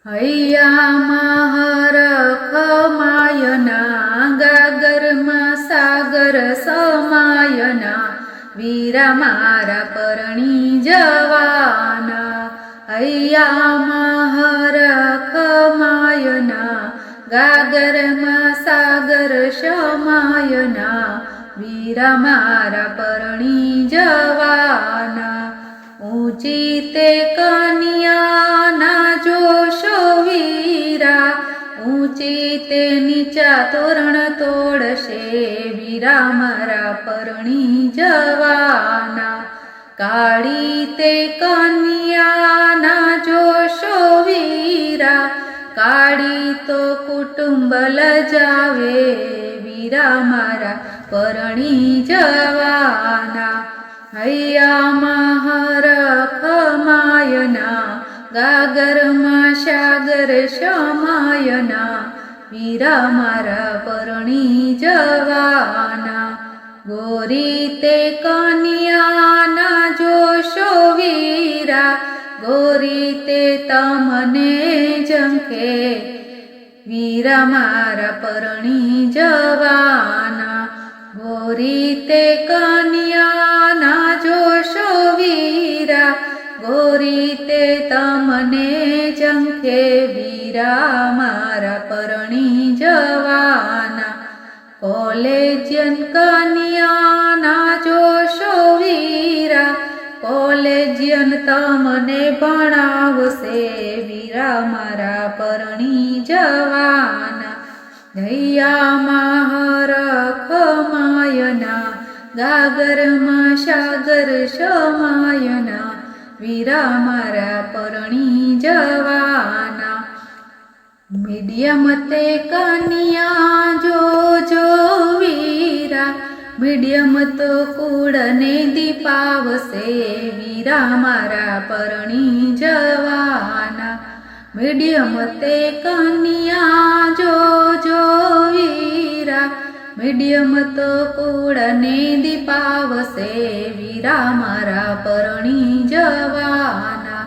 હૈયામાં હરખ માયના ગાગરમાં સાગર સમાયના વીરા મારા પરણી જવાના. હૈયામાં હરખ માયના ગાગરમાં સાગર સમાયના વીરા મારા પરણી જવાના. ઊંચી તે કન્યાના જોશો વીરા, ઊંચી તે નીચા તોરણ તોડશે વીરા મારા પરણી જવાના. કાળી તે કન્યાના જોશો વીરા, કાળી તો કુટુંબ લજાવે વીરા મારા પરણી જવાના. હૈયામાં હરખ માયના ગાગરમાં સાગર સમાયના વીરા મારા પરણી જવાના. ગોરી તે કન્યાના જોશો વીરા, ગોરી તે તમને ઝંખે વીરા મારા પરણી જવાના. ગોરી તે કન્યાના જોશો વીરા, ગોરી તે તમને ઝંખે વીરા મારા પરણી જવાના. કોલેજિયન કન્યાના જોશો વીરા, કોલેજિયન તમને ભણાવશે વીરા મારા પરણી જવાના. હૈયામાં હરખ માયના ગાગરમાં સાગર સમાયના વીરા મારા પરણી જવાના. મીડિયમ તે કન્યા જોજો વીરા, મીડિયમ તો કુળને દીપાવશે વીરા મારા પરણી જવાના. મીડિયમ તે કન્યા જોજો વીરા, મીડિયમ તો કુળને દીપાવશે વીરા મારા પરણી જવાના.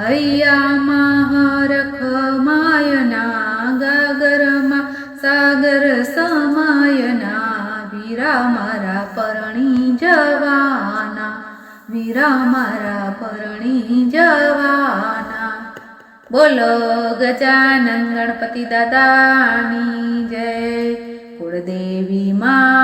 હૈયામાં હરખ માયના ગાગરમાં સાગર સમાયના વીરા મારા પરણી જવાના, વીરા મારા પરણી જવાના. બોલો ગજાનન ગણપતિ દાદાની જય. કુળદેવી મા